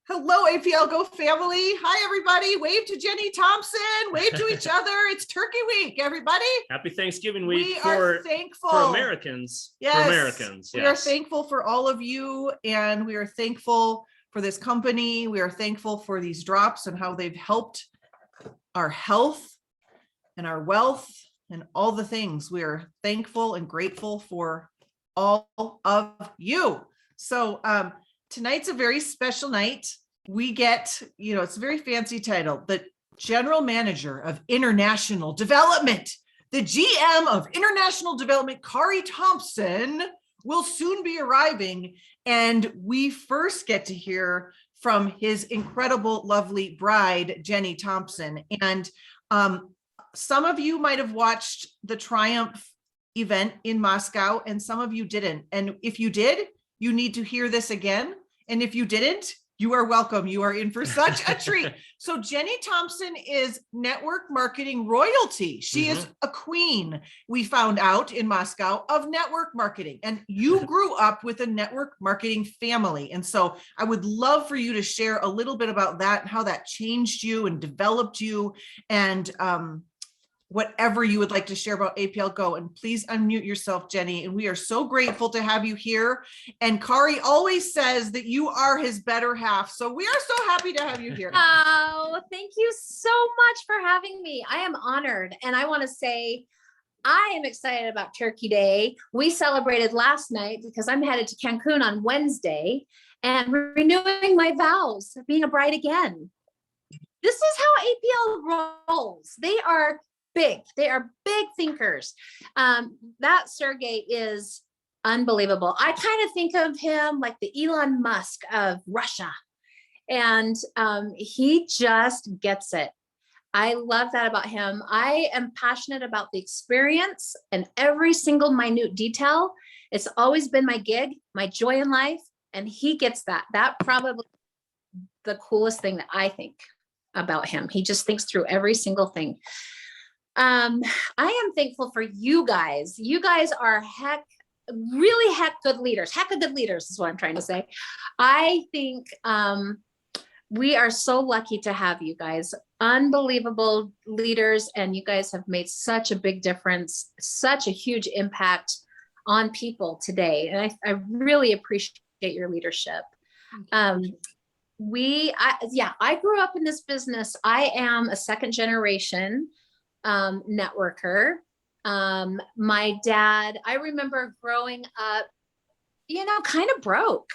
Hello, APLGO family. Hi, everybody. Wave to Jenny Thompson. Wave to each other. It's Turkey Week, everybody. Happy Thanksgiving week We are thankful for Americans. Yes, for Americans. Yes. We are thankful for all of you, and we are thankful for this company. We are thankful for these drops and how they've helped our health and our wealth and all the things. We are thankful and grateful for all of you. So tonight's a very special night. We get, it's a very fancy title, the General Manager of International Development. The GM of International Development, Kauri Thompson, will soon be arriving. And we first get to hear from his incredible, lovely bride, Jenny Thompson. And some of you might have watched the Triumph event in Moscow, and some of you didn't. And if you did, you need to hear this again. And if you didn't, you are welcome. You are in for such a treat. So Jenny Thompson is network marketing royalty. She is a queen, we found out in Moscow, of network marketing. And you grew up with a network marketing family. And so I would love for you to share a little bit about that and how that changed you and developed you, and whatever you would like to share about APLGO. And please unmute yourself, Jenny. And we are so grateful to have you here. And Kauri always says that you are his better half. So we are so happy to have you here. Oh, thank you so much for having me. I am honored. And I want to say, I am excited about Turkey Day. We celebrated last night because I'm headed to Cancun on Wednesday and renewing my vows of being a bride again. This is how APL rolls. They are big. They are big thinkers. That SERGEI is unbelievable. I kind of think of him like the Elon Musk of Russia. And he just gets it. I love that about him. I am passionate about the experience and every single minute detail. It's always been my gig, my joy in life. And he gets that. That probably the coolest thing that I think about him. He just thinks through every single thing. I am thankful for you guys. You guys are really good leaders. Heck of good leaders is what I'm trying to say. I think we are so lucky to have you guys. Unbelievable leaders, and you guys have made such a big difference, such a huge impact on people today. And I really appreciate your leadership. I grew up in this business. I am a second generation networker. My dad, I remember growing up, kind of broke,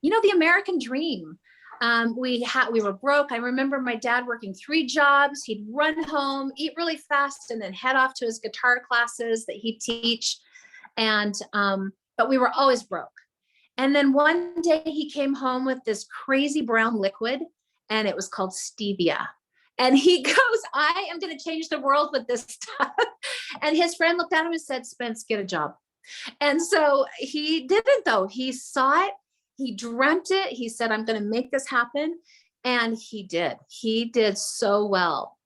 the American dream. We were broke. I remember my dad working 3 jobs. He'd run home, eat really fast, and then head off to his guitar classes that he'd teach. And, but we were always broke. And then one day he came home with this crazy brown liquid, and it was called stevia. And he goes, I am going to change the world with this stuff. And his friend looked at him and said, Spence, get a job. And so he didn't, though. He saw it. He dreamt it. He said, I'm going to make this happen. And he did. He did so well.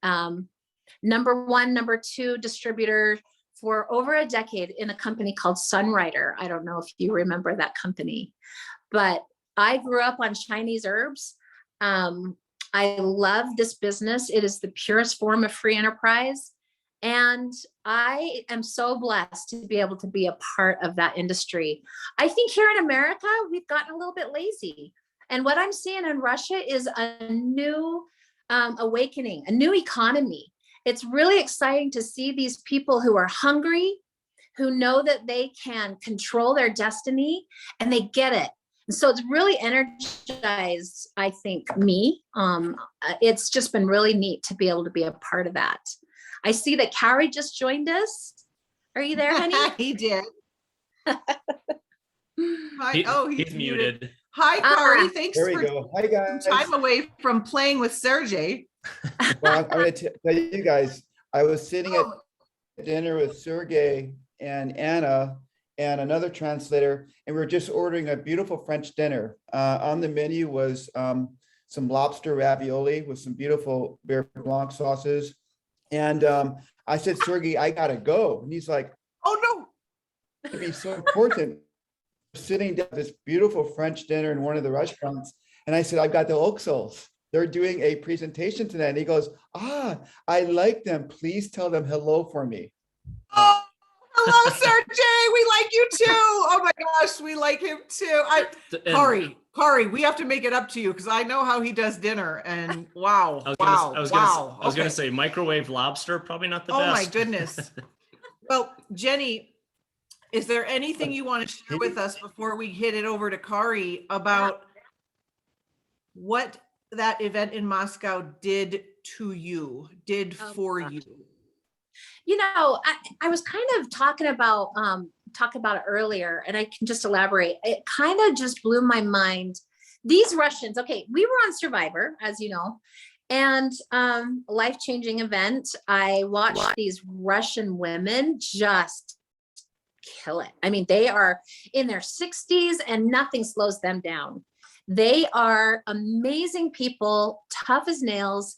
Number 1, number 2 distributor for over a decade in a company called Sunrider. I don't know if you remember that company, but I grew up on Chinese herbs. I love this business. It is the purest form of free enterprise. And I am so blessed to be able to be a part of that industry. I think here in America, we've gotten a little bit lazy. And what I'm seeing in Russia is a new awakening, a new economy. It's really exciting to see these people who are hungry, who know that they can control their destiny, and they get it. So it's really energized, I think, me. It's just been really neat to be able to be a part of that. I see that Kauri just joined us. Are you there, honey? He did. He's muted. Hi, Kauri. Thanks there we for go. Hi, guys. some time away from playing with SERGEI. Well, I'm going to tell you guys, I was sitting at dinner with SERGEI and Anna and another translator, and we were just ordering a beautiful French dinner. On the menu was some lobster ravioli with some beautiful beurre blanc sauces. And I said, SERGEI, I gotta go. And he's like, oh no, it'd be so important. Sitting down at this beautiful French dinner in one of the restaurants. And I said, I've got the Oxals. They're doing a presentation tonight. And he goes, I like them. Please tell them hello for me. Oh, hello, Sergei. We like you too. Oh my gosh, we like him too. Kauri, we have to make it up to you because I know how he does dinner. And wow, I was gonna say microwave lobster, probably not the best. Oh my goodness. Well, Jenny, is there anything you want to share with us before we hit it over to Kauri about what that event in Moscow did to you, for you? You know, I was kind of talking about it earlier, and I can just elaborate. It kind of just blew my mind. These Russians, okay, we were on Survivor, as you know, and life-changing event. I watched these Russian women just kill it. I mean, they are in their 60s and nothing slows them down. They are amazing people, tough as nails,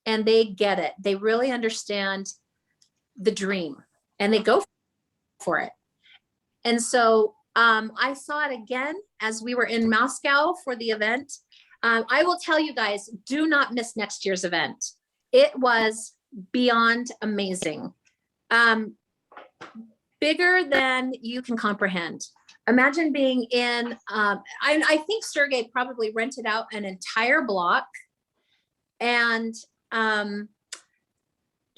and they get it. They really understand the dream and they go for it. And so I saw it again as we were in Moscow for the event. I will tell you guys, do not miss next year's event. It was beyond amazing. Bigger than you can comprehend. Imagine being in, I think Sergei probably rented out an entire block and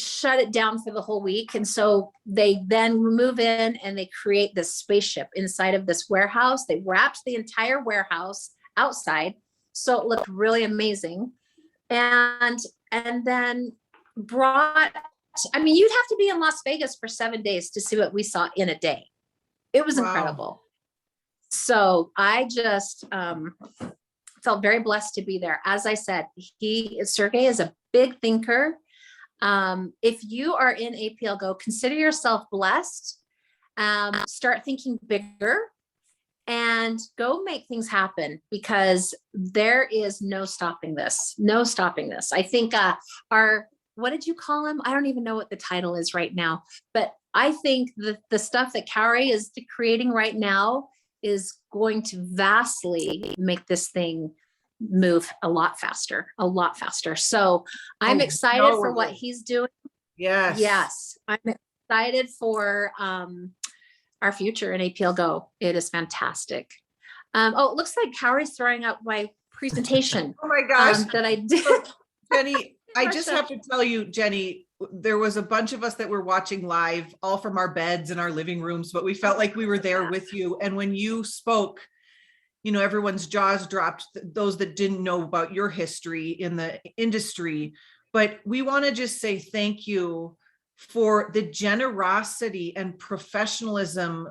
shut it down for the whole week. And so they then move in and they create this spaceship inside of this warehouse. They wrapped the entire warehouse outside, so it looked really amazing. And then brought, I mean, you'd have to be in Las Vegas for 7 days to see what we saw in a day. It was incredible. So I just felt very blessed to be there. As I said, Sergei is a big thinker. If you are in APLGO, consider yourself blessed. Start thinking bigger and go make things happen, because there is no stopping this. No stopping this. I think what did you call him? I don't even know what the title is right now, but I think the stuff that Kauri is creating right now is going to vastly make this thing move a lot faster. So I'm excited for what he's doing. Yes. I'm excited for our future in APLGO. It is fantastic. It looks like Kauri's throwing out my presentation. Oh my gosh. That I did. Jenny, I just have to tell you, Jenny, there was a bunch of us that were watching live, all from our beds and our living rooms, but we felt like we were there with you. And when you spoke, you know, everyone's jaws dropped, those that didn't know about your history in the industry. But we want to just say thank you for the generosity and professionalism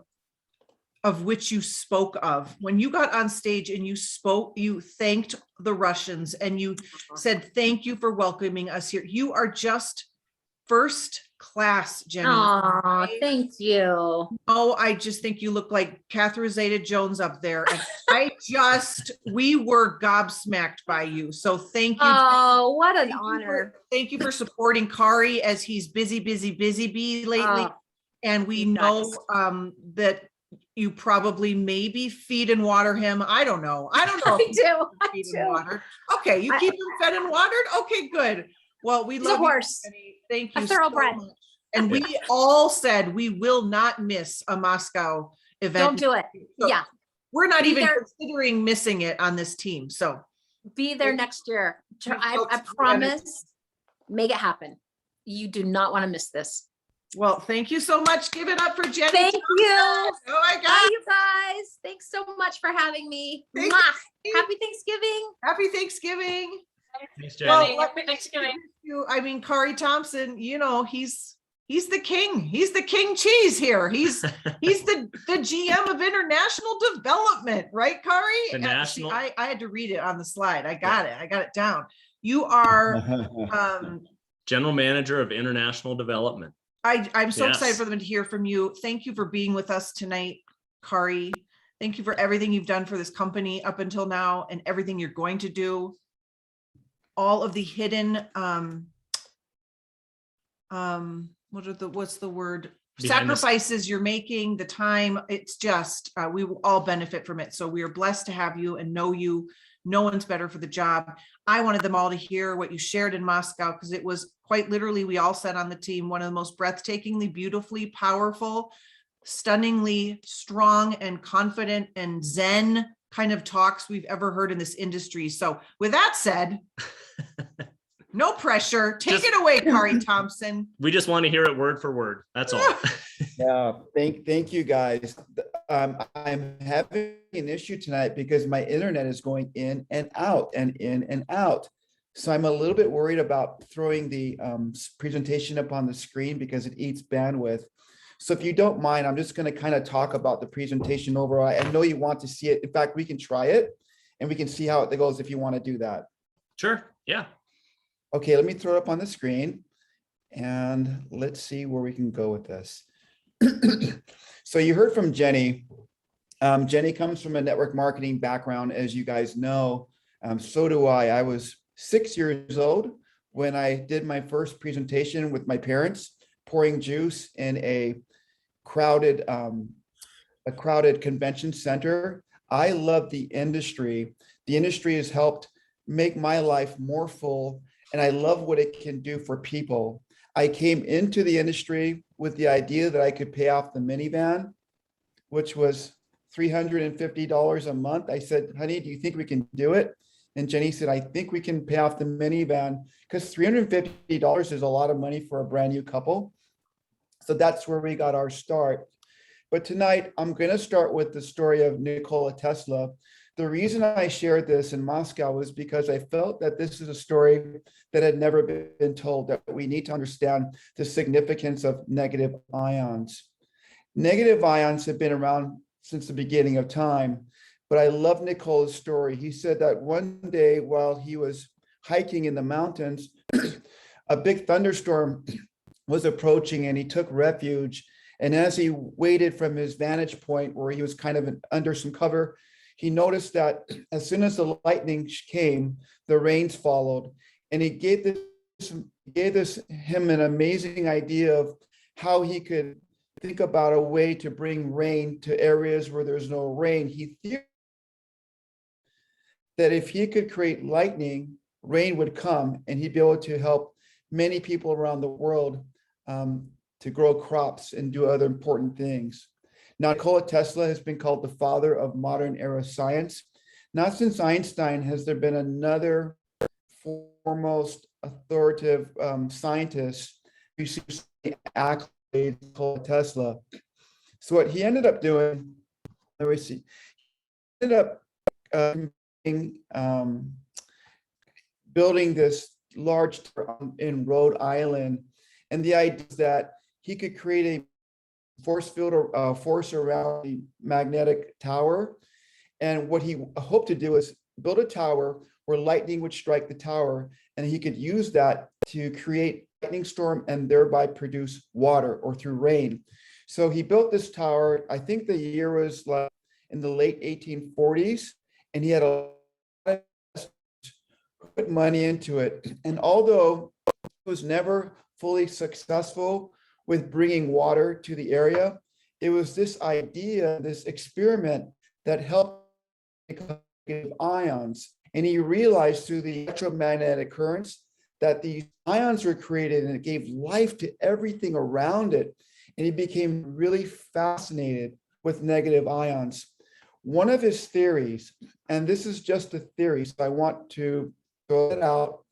of which you spoke of. When you got on stage and you spoke, you thanked the Russians and you said, thank you for welcoming us here. You are just first class, Jenny. Oh, thank you. Oh, I just think you look like Catherine Zeta-Jones up there. And we were gobsmacked by you. So thank you. Oh, what an honor. Thank you for supporting Kauri as he's busy bee lately. And we know that you probably maybe feed and water him. I don't know. I do. And watered. Okay, you keep him fed and watered? Okay, good. Well, we love you. Thank you. A thoroughbred. So much. And we all said we will not miss a Moscow event. Don't do it. So yeah. We're not even considering missing it on this team. So be there next year. I promise. Make it happen. You do not want to miss this. Well, thank you so much. Give it up for Jenny. Thank you. Oh my God. Bye, you guys. Thanks so much for having me. Happy Thanksgiving. Happy Thanksgiving. Thanks, Jenny. Well, happy Thanksgiving. I mean, Kauri Thompson, you know, he's the king. He's the king cheese here. He's the GM of international development, right, Kauri? The national. I had to read it on the slide. I got it down. You are General Manager of International Development. I'm so excited for them to hear from you. Thank you for being with us tonight, Kauri. Thank you for everything you've done for this company up until now and everything you're going to do. All of the hidden what's the word? Sacrifices you're making, the time, it's just we will all benefit from it. So we are blessed to have you and know you No one's better for the job. I wanted them all to hear what you shared in Moscow, because it was quite literally, we all said on the team, one of the most breathtakingly, beautifully powerful, stunningly strong and confident and Zen kind of talks we've ever heard in this industry. So with that said, no pressure. Take it away, Kauri Thompson. We just want to hear it word for word. That's all. Yeah, thank you guys. I'm having an issue tonight because my internet is going in and out and in and out. So I'm a little bit worried about throwing the presentation up on the screen because it eats bandwidth. So if you don't mind, I'm just going to kind of talk about the presentation overall. I know you want to see it. In fact, we can try it and we can see how it goes if you want to do that. Sure. Yeah. Okay, let me throw it up on the screen and let's see where we can go with this. So you heard from Jenny. Jenny comes from a network marketing background, as you guys know. So do I. I was 6 years old when I did my first presentation with my parents, pouring juice in a crowded convention center. I love the industry. The industry has helped make my life more full, and I love what it can do for people. I came into the industry with the idea that I could pay off the minivan, which was $350 a month. I said, honey, do you think we can do it? And Jenny said, I think we can pay off the minivan, because $350 is a lot of money for a brand new couple. So that's where we got our start. But tonight, I'm going to start with the story of Nikola Tesla. The reason I shared this in Moscow was because I felt that this is a story that had never been told, that we need to understand the significance of negative ions. Negative ions have been around since the beginning of time, but I love Nikola's story. He said that one day while he was hiking in the mountains, a big thunderstorm was approaching and he took refuge. And as he waited from his vantage point where he was kind of under some cover, he noticed that as soon as the lightning came, the rains followed. And he gave him an amazing idea of how he could think about a way to bring rain to areas where there's no rain. He theorized that if he could create lightning, rain would come and he'd be able to help many people around the world to grow crops and do other important things. Now, Nikola Tesla has been called the father of modern era science. Not since Einstein has there been another foremost authoritative scientist who received accolades, Nikola Tesla. So what he ended up doing, let me see, he ended up building this large in Rhode Island. And the idea is that he could create a force field or force around the magnetic tower. And what he hoped to do is build a tower where lightning would strike the tower, and he could use that to create lightning storm and thereby produce water or through rain. So he built this tower. I think the year was like in the late 1840s, and he had a lot of put money into it. And although it was never fully successful with bringing water to the area, it was this idea, this experiment that helped negative ions. And he realized through the electromagnetic currents that these ions were created and it gave life to everything around it. And he became really fascinated with negative ions. One of his theories, and this is just a theory, so I want to throw it out.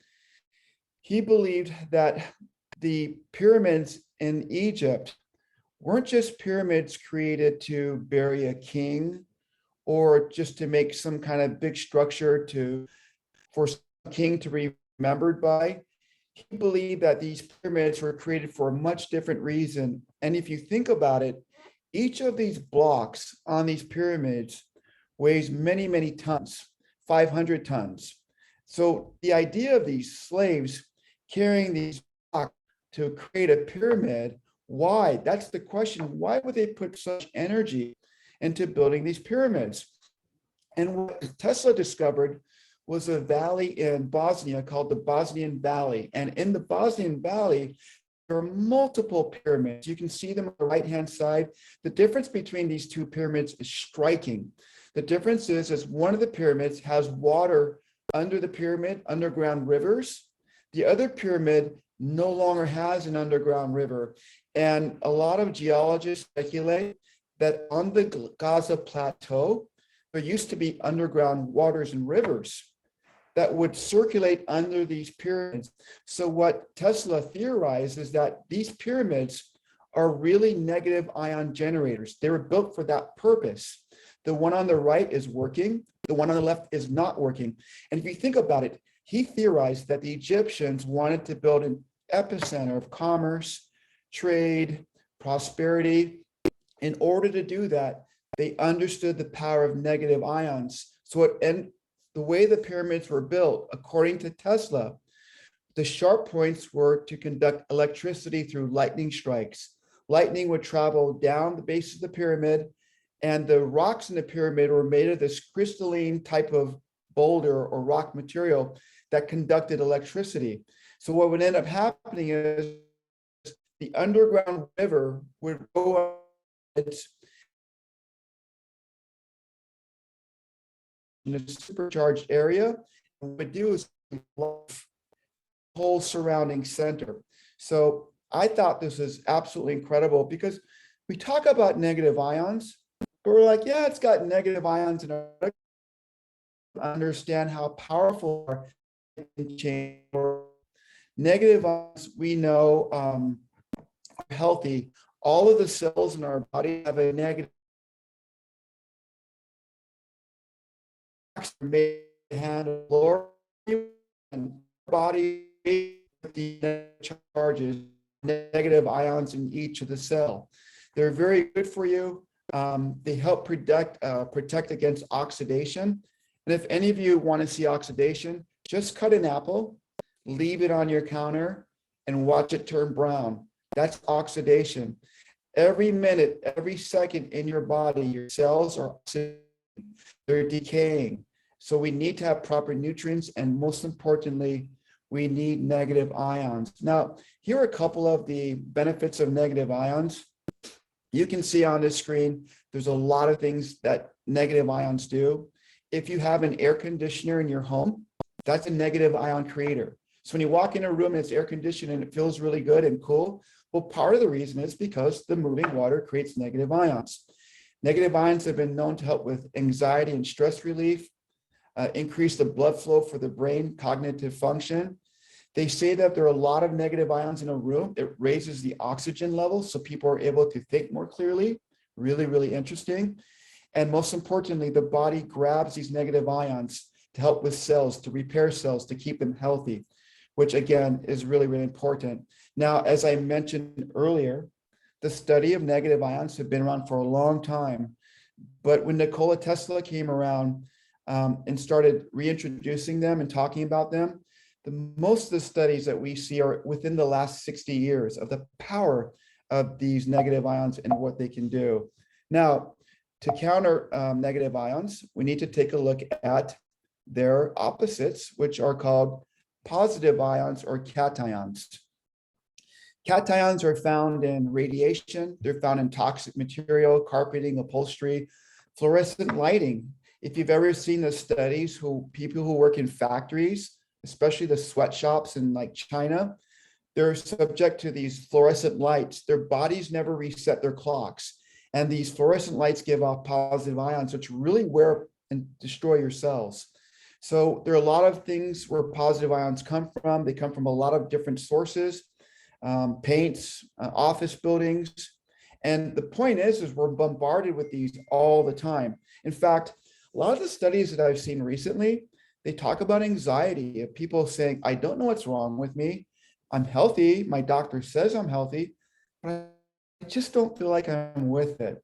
He believed that the pyramids in Egypt weren't just pyramids created to bury a king or just to make some kind of big structure for some king to be remembered by. He believed that these pyramids were created for a much different reason. And if you think about it, each of these blocks on these pyramids weighs many, many tons, 500 tons. So the idea of these slaves carrying these blocks to create a pyramid, why? That's the question. Why would they put such energy into building these pyramids? And what Tesla discovered was a valley in Bosnia called the Bosnian Valley. And in the Bosnian Valley, there are multiple pyramids. You can see them on the right-hand side. The difference between these two pyramids is striking. The difference is one of the pyramids has water under the pyramid, underground rivers. The other pyramid no longer has an underground river. And a lot of geologists speculate that on the Gaza Plateau, there used to be underground waters and rivers that would circulate under these pyramids. So what Tesla theorized is that these pyramids are really negative ion generators. They were built for that purpose. The one on the right is working, the one on the left is not working. And if you think about it, he theorized that the Egyptians wanted to build an epicenter of commerce, trade, prosperity. In order to do that, they understood the power of negative ions. So the way the pyramids were built, according to Tesla, the sharp points were to conduct electricity through lightning strikes. Lightning would travel down the base of the pyramid, and the rocks in the pyramid were made of this crystalline type of boulder or rock material that conducted electricity. So what would end up happening is the underground river would go in a supercharged area. What it would do is whole surrounding center. So I thought this is absolutely incredible because we talk about negative ions, but we're like, yeah, it's got negative ions and understand how powerful change. Negative ions we know are healthy. All of the cells in our body have a negative hand lower and body the charges, negative ions in each of the cell. They're very good for you. They help protect against oxidation. And if any of you want to see oxidation, just cut an apple, leave it on your counter, and watch it turn brown. That's oxidation. Every minute, every second in your body, your cells are they're decaying. So we need to have proper nutrients, and most importantly, we need negative ions. Now, here are a couple of the benefits of negative ions. You can see on this screen, there's a lot of things that negative ions do. If you have an air conditioner in your home, that's a negative ion creator. So when you walk in a room and it's air conditioned and it feels really good and cool, well, part of the reason is because the moving water creates negative ions. Negative ions have been known to help with anxiety and stress relief, increase the blood flow for the brain, cognitive function. They say that there are a lot of negative ions in a room. It raises the oxygen level so people are able to think more clearly. Really, really interesting. And most importantly, the body grabs these negative ions to help with cells, to repair cells, to keep them healthy, which again is really, really important. Now, as I mentioned earlier, the study of negative ions have been around for a long time. But when Nikola Tesla came around and started reintroducing them and talking about them, most of the studies that we see are within the last 60 years of the power of these negative ions and what they can do. Now, to counter negative ions, we need to take a look at their opposites, which are called positive ions or cations. Cations are found in radiation. They're found in toxic material, carpeting, upholstery, fluorescent lighting. If you've ever seen the studies, people who work in factories, especially the sweatshops in like China, they're subject to these fluorescent lights. Their bodies never reset their clocks. And these fluorescent lights give off positive ions, which really wear and destroy your cells. So there are a lot of things where positive ions come from. They come from a lot of different sources, paints, office buildings. And the point is we're bombarded with these all the time. In fact, a lot of the studies that I've seen recently, they talk about anxiety of people saying, I don't know what's wrong with me. I'm healthy. My doctor says I'm healthy, but I just don't feel like I'm with it.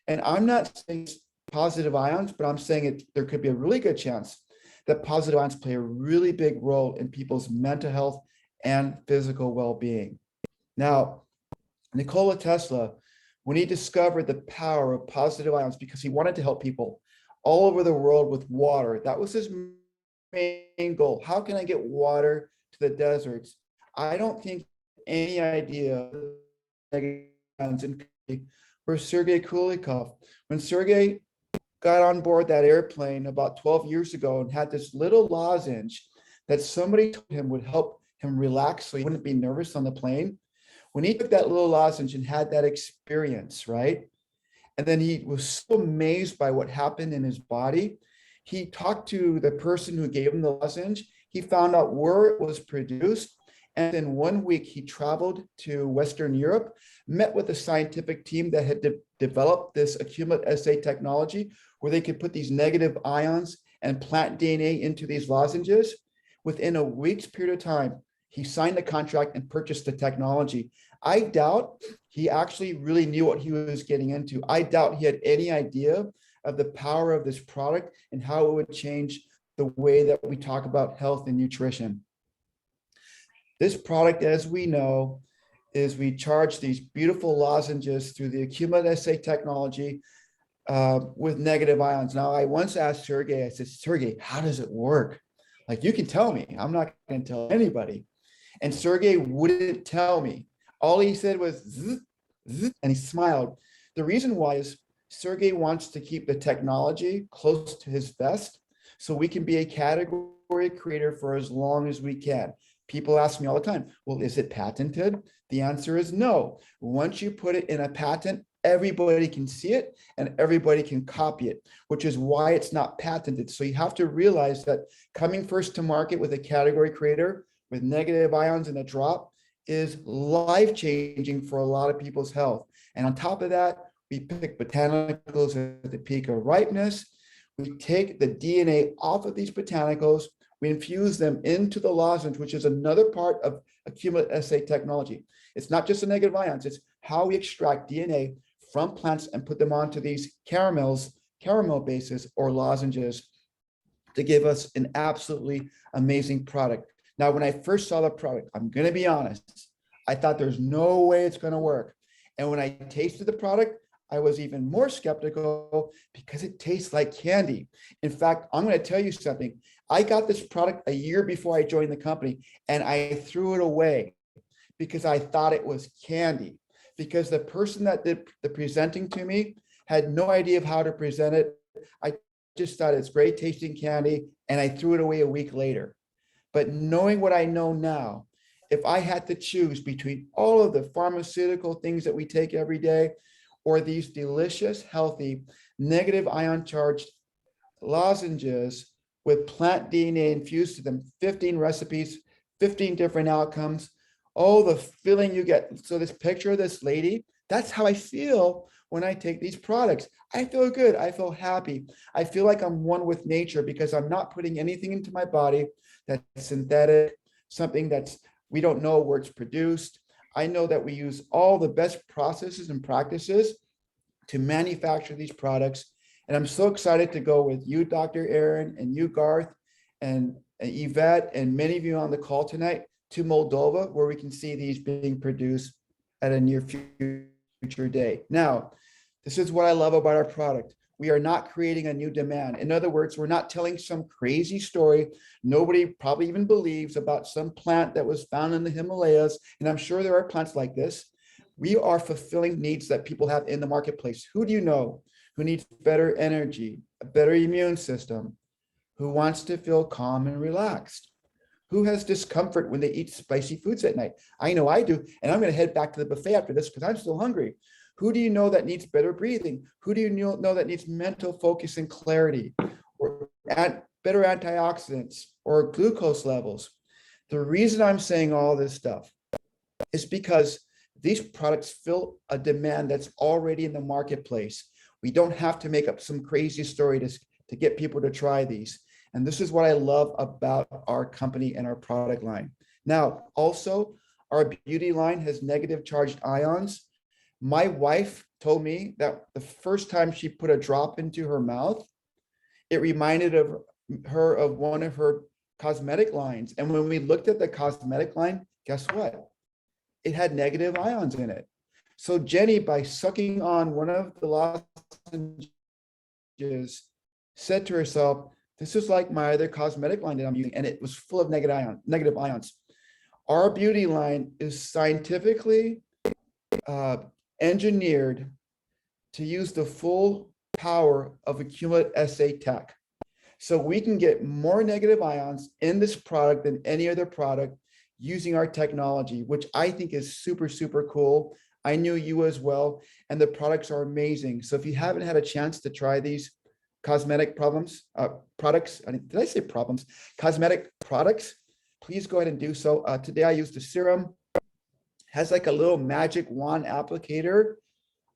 And I'm not saying positive ions, but I'm saying there could be a really good chance that positive ions play a really big role in people's mental health and physical well-being. Now, Nikola Tesla, when he discovered the power of positive ions because he wanted to help people all over the world with water, that was his main goal. How can I get water to the deserts? I don't think any idea were SERGEI KULIKOV. When SERGEI got on board that airplane about 12 years ago and had this little lozenge that somebody told him would help him relax so he wouldn't be nervous on the plane. When he took that little lozenge and had that experience, right? And then he was so amazed by what happened in his body. He talked to the person who gave him the lozenge. He found out where it was produced. And in 1 week, he traveled to Western Europe, met with a scientific team that had developed this accumulate assay technology where they could put these negative ions and plant DNA into these lozenges. Within a week's period of time, he signed the contract and purchased the technology. I doubt he actually really knew what he was getting into. I doubt he had any idea of the power of this product and how it would change the way that we talk about health and nutrition. This product, as we know, is we charge these beautiful lozenges through the accumulate assay technology with negative ions. Now, I once asked Sergei, I said, Sergei, how does it work? Like, you can tell me, I'm not going to tell anybody. And Sergei wouldn't tell me. All he said was, zzz, zzz, and he smiled. The reason why is Sergei wants to keep the technology close to his vest so we can be a category creator for as long as we can. People ask me all the time, well, is it patented? The answer is no. Once you put it in a patent, everybody can see it and everybody can copy it, which is why it's not patented. So you have to realize that coming first to market with a category creator with negative ions in a drop is life-changing for a lot of people's health. And on top of that, we pick botanicals at the peak of ripeness. We take the DNA off of these botanicals. We infuse them into the lozenge, which is another part of accumulate assay technology. It's not just the negative ions, it's how we extract DNA from plants and put them onto these caramel bases or lozenges to give us an absolutely amazing product. Now, when I first saw the product, I'm going to be honest, I thought there's no way it's going to work. And when I tasted the product, I was even more skeptical because it tastes like candy. In fact, I'm going to tell you something. I got this product a year before I joined the company and I threw it away because I thought it was candy, because the person that did the presenting to me had no idea of how to present it. I just thought it's great tasting candy and I threw it away a week later. But knowing what I know now, if I had to choose between all of the pharmaceutical things that we take every day or these delicious, healthy, negative ion charged lozenges with plant DNA infused to them, 15 recipes, 15 different outcomes, oh, the feeling you get. So this picture of this lady, that's how I feel when I take these products. I feel good. I feel happy. I feel like I'm one with nature because I'm not putting anything into my body that's synthetic, something that's, we don't know where it's produced. I know that we use all the best processes and practices to manufacture these products. And I'm so excited to go with you, Dr. Aaron, and you, Garth, and Yvette, and many of you on the call tonight to Moldova, where we can see these being produced at a near future day. Now, this is what I love about our product. We are not creating a new demand. In other words, we're not telling some crazy story nobody probably even believes about some plant that was found in the Himalayas. And I'm sure there are plants like this. We are fulfilling needs that people have in the marketplace. Who do you know who needs better energy, a better immune system, who wants to feel calm and relaxed? Who has discomfort when they eat spicy foods at night? I know I do. And I'm going to head back to the buffet after this because I'm still hungry. Who do you know that needs better breathing? Who do you know that needs mental focus and clarity, or better antioxidants or glucose levels? The reason I'm saying all this stuff is because these products fill a demand that's already in the marketplace. We don't have to make up some crazy story to get people to try these. And this is what I love about our company and our product line. Now, also, our beauty line has negative charged ions. My wife told me that the first time she put a drop into her mouth, it reminded her of one of her cosmetic lines. And when we looked at the cosmetic line, guess what? It had negative ions in it. So Jenny, by sucking on one of the lozenges, said to herself, this is like my other cosmetic line that I'm using, and it was full of negative ions. Our beauty line is scientifically engineered to use the full power of accumulate SA tech. So we can get more negative ions in this product than any other product using our technology, which I think is super, super cool. I knew you as well, and the products are amazing. So if you haven't had a chance to try these cosmetic products, did I say problems? Cosmetic products, please go ahead and do so. Today I used a serum, has like a little magic wand applicator.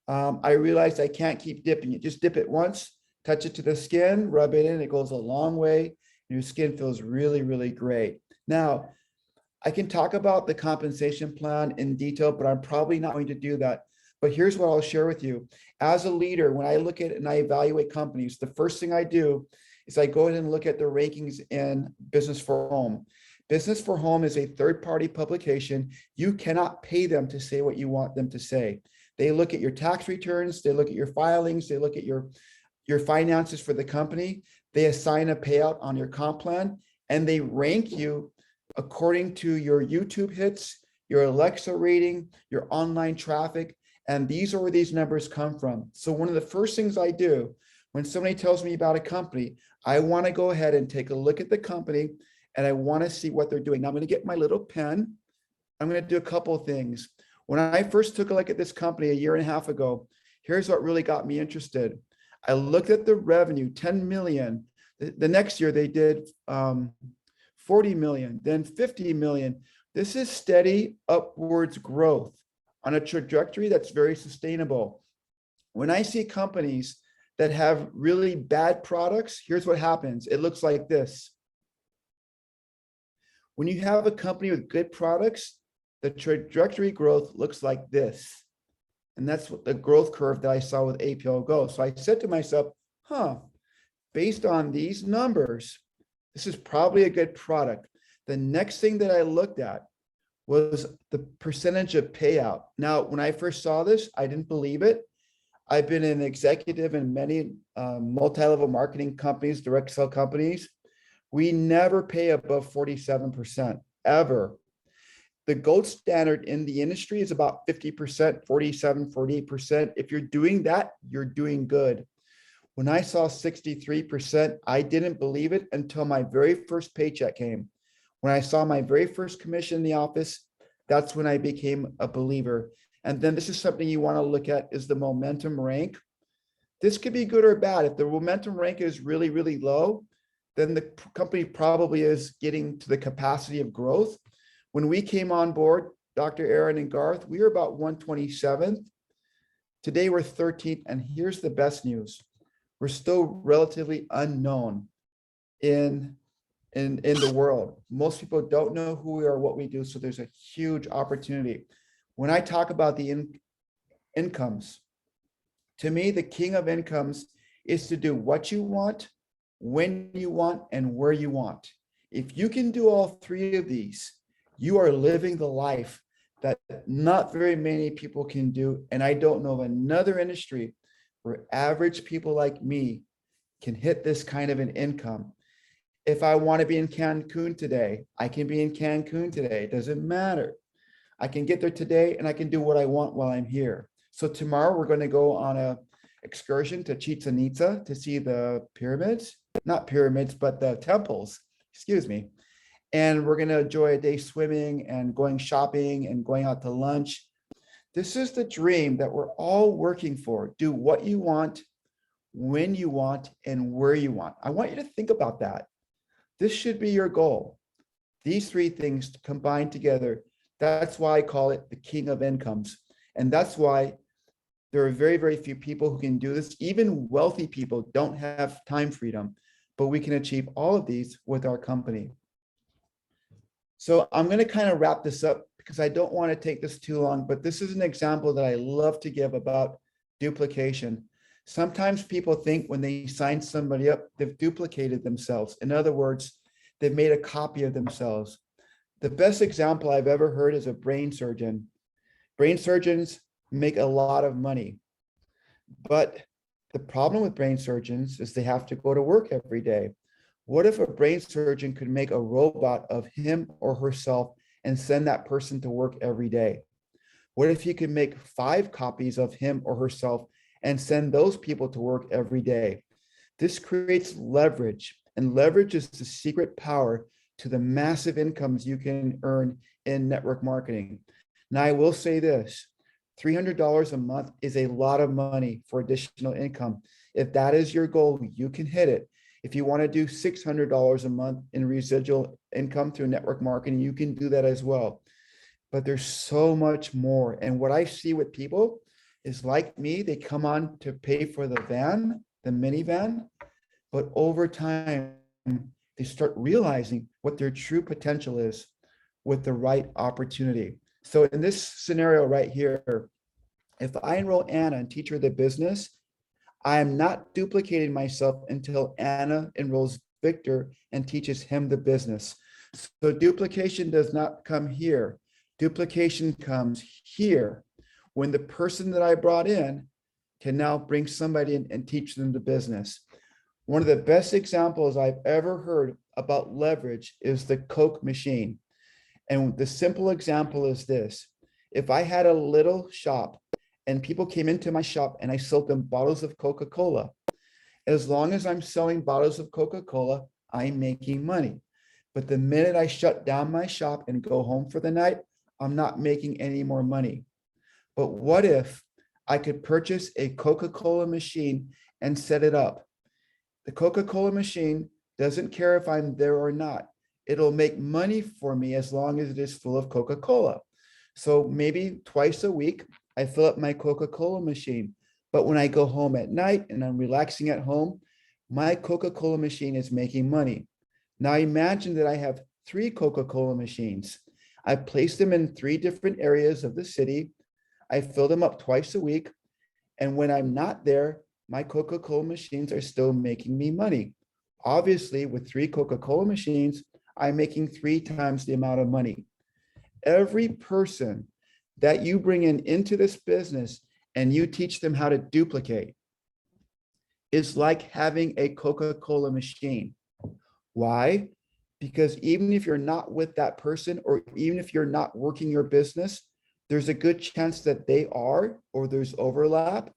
I realized I can't keep dipping it. Just dip it once, touch it to the skin, rub it in, it goes a long way. Your skin feels really, really great. Now, I can talk about the compensation plan in detail, but I'm probably not going to do that. But here's what I'll share with you. As a leader, when I look at and I evaluate companies, the first thing I do is I go ahead and look at the rankings in Business for Home. Business for Home is a third-party publication. You cannot pay them to say what you want them to say. They look at your tax returns, they look at your filings, they look at your finances for the company, they assign a payout on your comp plan, and they rank you according to your YouTube hits, your Alexa rating, your online traffic, and these are where these numbers come from. So one of the first things I do when somebody tells me about a company, I want to go ahead and take a look at the company and I want to see what they're doing. Now I'm going to get my little pen. I'm going to do a couple of things. When I first took a look at this company a year and a half ago, here's what really got me interested. I looked at the revenue, 10 million. The next year they did 40 million, then 50 million. This is steady upwards growth on a trajectory that's very sustainable. When I see companies that have really bad products, here's what happens. It looks like this. When you have a company with good products, the trajectory growth looks like this. And that's what the growth curve that I saw with APLGO. So I said to myself, based on these numbers, this is probably a good product. The next thing that I looked at was the percentage of payout. Now, when I first saw this, I didn't believe it. I've been an executive in many multi-level marketing companies, direct sell companies. We never pay above 47%, ever. The gold standard in the industry is about 50%, 47, 48%. If you're doing that, you're doing good. When I saw 63%, I didn't believe it until my very first paycheck came. When I saw my very first commission in the office, that's when I became a believer. And then this is something you want to look at is the momentum rank. This could be good or bad. If the momentum rank is really, really low, then the company probably is getting to the capacity of growth. When we came on board, Dr. Aaron and Garth, we were about 127th. Today we're 13th, and here's the best news. We're still relatively unknown in the world. Most people don't know who we are, what we do, so there's a huge opportunity. When I talk about the incomes, to me, the king of incomes is to do what you want, when you want, and where you want. If you can do all three of these, you are living the life that not very many people can do. And I don't know of another industry where average people like me can hit this kind of an income. If I want to be in Cancun today, I can be in Cancun today. It doesn't matter. I can get there today and I can do what I want while I'm here. So tomorrow we're going to go on a excursion to Chichen Itza to see the pyramids, not pyramids, but the temples, excuse me. And we're going to enjoy a day swimming and going shopping and going out to lunch. This is the dream that we're all working for. Do what you want, when you want, and where you want. I want you to think about that. This should be your goal. These three things combined together. That's why I call it the king of incomes. And that's why there are very, very few people who can do this. Even wealthy people don't have time freedom, but we can achieve all of these with our company. So I'm going to kind of wrap this up because I don't want to take this too long, but this is an example that I love to give about duplication. Sometimes people think when they sign somebody up, they've duplicated themselves. In other words, they've made a copy of themselves. The best example I've ever heard is a brain surgeon. Brain surgeons make a lot of money, but the problem with brain surgeons is they have to go to work every day. What if a brain surgeon could make a robot of him or herself and send that person to work every day? What if he could make 5 copies of him or herself and send those people to work every day. This creates leverage, and leverage is the secret power to the massive incomes you can earn in network marketing. Now, I will say this, $300 a month is a lot of money for additional income. If that is your goal, you can hit it. If you want to do $600 a month in residual income through network marketing, you can do that as well. But there's so much more. And what I see with people is, like me, they come on to pay for the van, the minivan, but over time, they start realizing what their true potential is with the right opportunity. So in this scenario right here, if I enroll Anna and teach her the business, I am not duplicating myself until Anna enrolls Victor and teaches him the business. So duplication does not come here. Duplication comes here when the person that I brought in can now bring somebody in and teach them the business. One of the best examples I've ever heard about leverage is the Coke machine. And the simple example is this. If I had a little shop and people came into my shop and I sold them bottles of Coca-Cola, as long as I'm selling bottles of Coca-Cola, I'm making money. But the minute I shut down my shop and go home for the night, I'm not making any more money. But what if I could purchase a Coca-Cola machine and set it up? The Coca-Cola machine doesn't care if I'm there or not. It'll make money for me as long as it is full of Coca-Cola. So maybe twice a week, I fill up my Coca-Cola machine. But when I go home at night and I'm relaxing at home, my Coca-Cola machine is making money. Now imagine that I have 3 Coca-Cola machines. I place them in 3 different areas of the city. I fill them up twice a week. And when I'm not there, my Coca-Cola machines are still making me money. Obviously, with 3 Coca-Cola machines, I'm making 3 times the amount of money. Every person that you bring into this business and you teach them how to duplicate is like having a Coca-Cola machine. Why? Because even if you're not with that person, or even if you're not working your business, there's a good chance that they are, or there's overlap.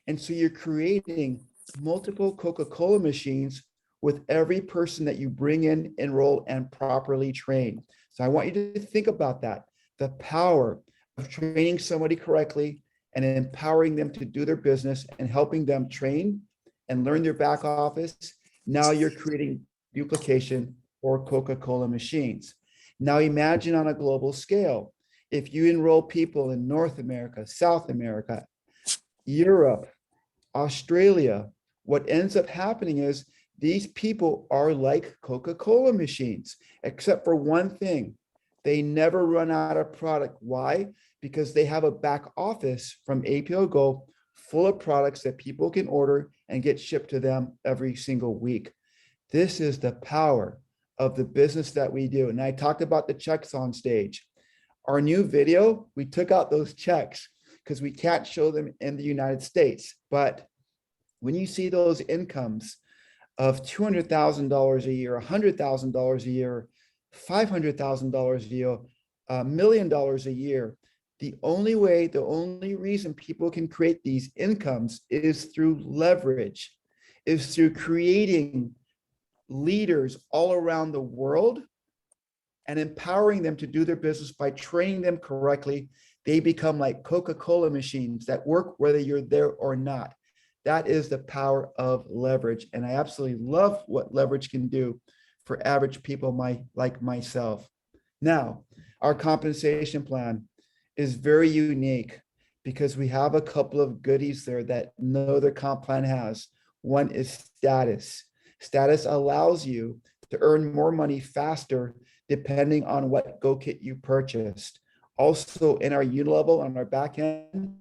And so you're creating multiple Coca-Cola machines with every person that you bring in, enroll, and properly train. So I want you to think about that. The power of training somebody correctly and empowering them to do their business and helping them train and learn their back office. Now you're creating duplication for Coca-Cola machines. Now imagine on a global scale, if you enroll people in North America, South America, Europe, Australia, what ends up happening is these people are like Coca-Cola machines, except for one thing. They never run out of product. Why? Because they have a back office from APLGO full of products that people can order and get shipped to them every single week. This is the power of the business that we do. And I talked about the checks on stage. Our new video, we took out those checks because we can't show them in the United States. But when you see those incomes of $200,000 a year, $100,000 a year, $500,000 a year, $1 million a year, the only reason people can create these incomes is through leverage, is through creating leaders all around the world and empowering them to do their business by training them correctly. They become like Coca-Cola machines that work whether you're there or not. That is the power of leverage. And I absolutely love what leverage can do for average people like myself. Now, our compensation plan is very unique because we have a couple of goodies there that no other comp plan has. One is status. Status allows you to earn more money faster depending on what Go Kit you purchased. Also, in our unilevel on our back end,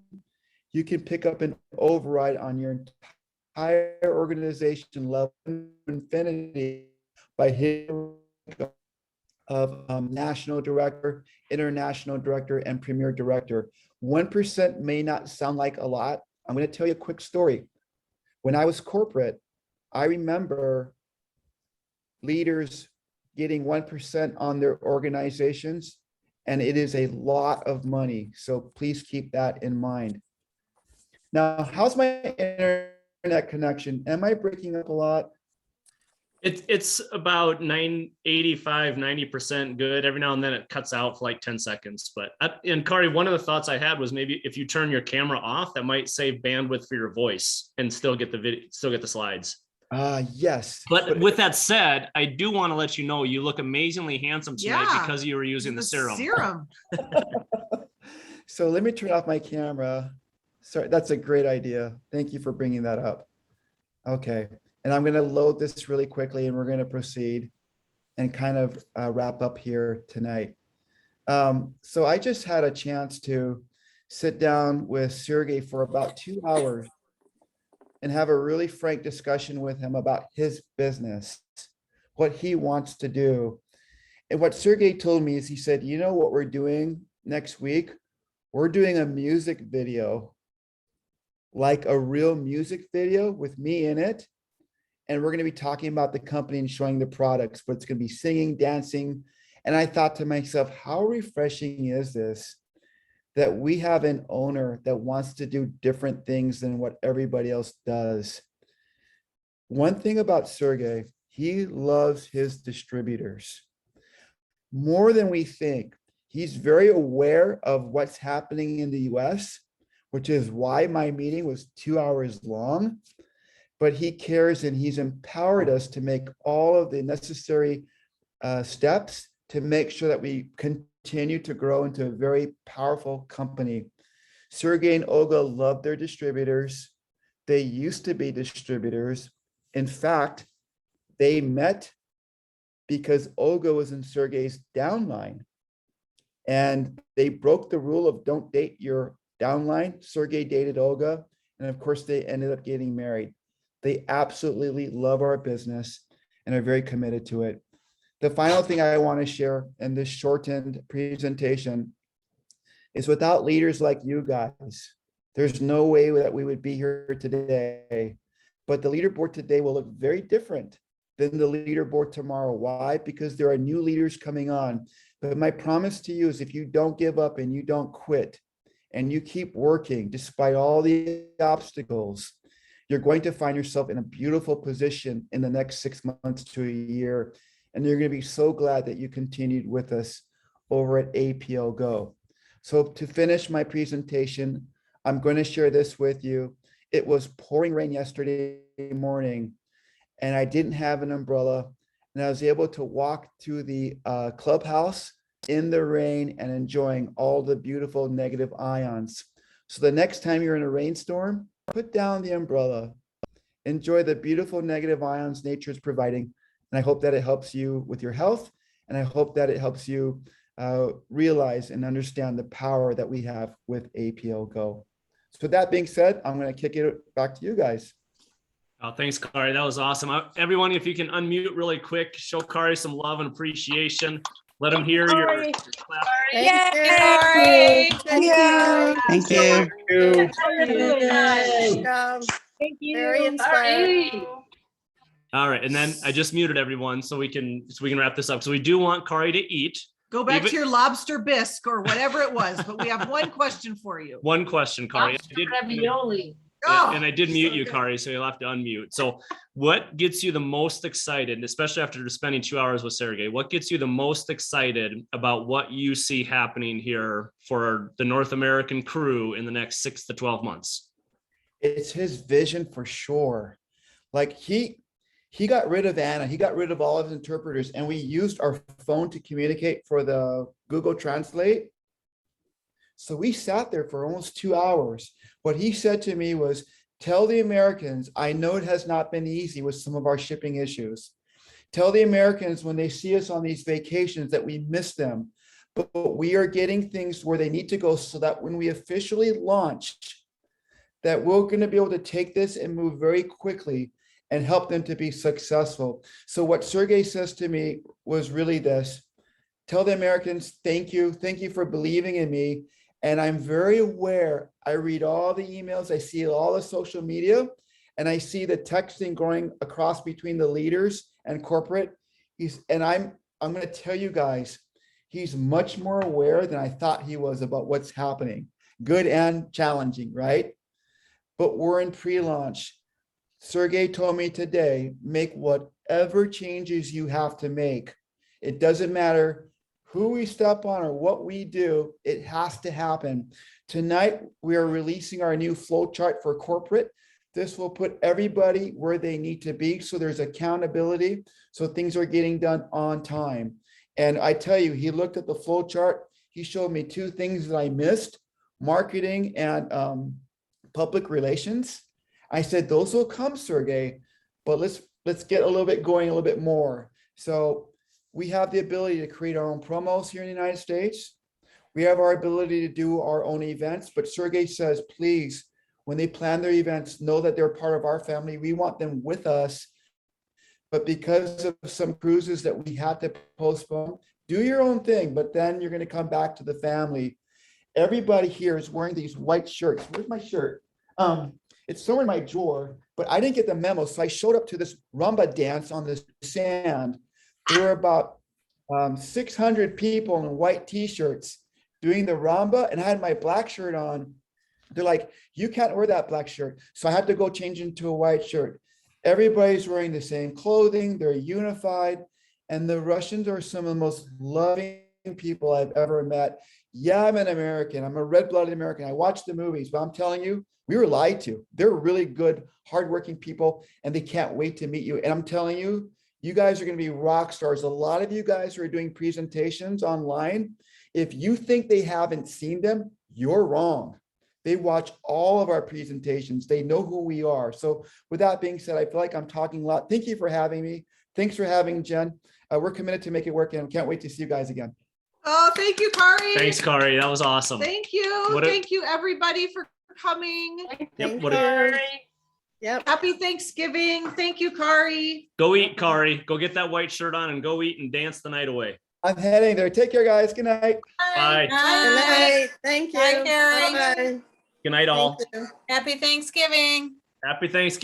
you can pick up an override on your entire organization level infinity by hitting of national director, international director, and premier director. 1% may not sound like a lot. I'm going to tell you a quick story. When I was corporate, I remember leaders getting 1% on their organizations, and it is a lot of money. So please keep that in mind. Now, how's my internet connection? Am I breaking up a lot? It's about 90% good. Every now and then it cuts out for like 10 seconds. But and Kauri, one of the thoughts I had was maybe if you turn your camera off, that might save bandwidth for your voice and still get the video, still get the slides. Yes. But with that said, I do want to let you know you look amazingly handsome tonight Yeah. because you were using the serum. So let me turn off my camera. Sorry, that's a great idea. Thank you for bringing that up. Okay. And I'm going to load this really quickly and we're going to proceed and kind of wrap up here tonight. So I just had a chance to sit down with Sergei for about 2 hours and have a really frank discussion with him about his business, what he wants to do. And what Sergei told me is he said, you know what we're doing next week? We're doing a music video, like a real music video with me in it. And we're going to be talking about the company and showing the products, but it's going to be singing, dancing. And I thought to myself, how refreshing is this, that we have an owner that wants to do different things than what everybody else does. One thing about Sergei, he loves his distributors more than we think. He's very aware of what's happening in the US, which is why my meeting was 2 hours long. But he cares and he's empowered us to make all of the necessary steps to make sure that we continue to grow into a very powerful company. Sergei and Olga love their distributors. They used to be distributors. In fact, they met because Olga was in Sergei's downline. And they broke the rule of don't date your downline. Sergei dated Olga. And of course, they ended up getting married. They absolutely love our business and are very committed to it. The final thing I want to share in this shortened presentation is without leaders like you guys, there's no way that we would be here today. But the leaderboard today will look very different than the leaderboard tomorrow. Why? Because there are new leaders coming on. But my promise to you is if you don't give up and you don't quit and you keep working despite all the obstacles, you're going to find yourself in a beautiful position in the next 6 months to a year. And you're going to be so glad that you continued with us over at APLGO. So to finish my presentation, I'm going to share this with you. It was pouring rain yesterday morning and I didn't have an umbrella. And I was able to walk to the clubhouse in the rain and enjoying all the beautiful negative ions. So the next time you're in a rainstorm, put down the umbrella, enjoy the beautiful negative ions nature is providing. And I hope that it helps you with your health. And I hope that it helps you realize and understand the power that we have with APLGO. So with that being said, I'm going to kick it back to you guys. Oh, thanks, Kauri. That was awesome. Everyone, if you can unmute really quick, show Kauri some love and appreciation. Let them hear your clap. Thank you. Thank you. Thank you. Thank you. Very inspiring. All right, and then I just muted everyone so we can wrap this up. So we do want Kauri to eat. Go back to your lobster bisque or whatever it was, but we have one question for you. One question, Kauri. Ravioli. And I did mute you, Kauri, so you'll have to unmute. So what gets you the most excited, especially after spending 2 hours with Sergei, what gets you the most excited about what you see happening here for the North American crew in the next 6 to 12 months? It's his vision for sure. Like he got rid of Anna, he got rid of all of his interpreters, and we used our phone to communicate for the Google Translate. So we sat there for almost 2 hours. What he said to me was, tell the Americans, I know it has not been easy with some of our shipping issues. Tell the Americans when they see us on these vacations that we miss them, but we are getting things where they need to go so that when we officially launch, that we're going to be able to take this and move very quickly and help them to be successful. So what Sergei says to me was really this: tell the Americans, thank you for believing in me. And I'm very aware, I read all the emails, I see all the social media, and I see the texting going across between the leaders and corporate. I'm going to tell you guys, he's much more aware than I thought he was about what's happening, good and challenging, right? but we're in pre-launch. Sergei told me today, make whatever changes you have to make. It doesn't matter who we step on or what we do, it has to happen. Tonight, we are releasing our new flow chart for corporate. This will put everybody where they need to be, so there's accountability, so things are getting done on time. And I tell you, he looked at the flow chart. He showed me two things that I missed: marketing and public relations. I said, those will come, Sergei, but let's get a little bit going, a little bit more. So we have the ability to create our own promos here in the United States. We have our ability to do our own events, but Sergei says, please, when they plan their events, know that they're part of our family. We want them with us. But because of some cruises that we had to postpone, do your own thing, but then you're going to come back to the family. Everybody here is wearing these white shirts. Where's my shirt? It's somewhere in my drawer, but I didn't get the memo. So I showed up to this rumba dance on the sand. There were about 600 people in white t-shirts doing the rumba, and I had my black shirt on. They're like, you can't wear that black shirt. So I had to go change into a white shirt. Everybody's wearing the same clothing. They're unified. And the Russians are some of the most loving people I've ever met. Yeah, I'm an American. I'm a red-blooded American. I watch the movies, but I'm telling you, we were lied to. They're really good, hardworking people, and they can't wait to meet you. And I'm telling you, you guys are going to be rock stars. A lot of you guys who are doing presentations online, if you think they haven't seen them, you're wrong. They watch all of our presentations. They know who we are. So with that being said, I feel like I'm talking a lot. Thank you for having me. Thanks for having Jen. We're committed to make it work, and can't wait to see you guys again. Oh, thank you, Kauri. Thanks, Kauri. That was awesome. Thank you. What a- Thank you, everybody, for coming. Yep, what a- Yep. Happy Thanksgiving. Thank you, Kauri. Go eat, Kauri. Go get that white shirt on and go eat and dance the night away. I'm heading there. Take care, guys. Good night. Bye. Good night. Thank you. Bye, Carrie. Bye-bye. Good night, all. Thank you. Happy Thanksgiving. Happy Thanksgiving.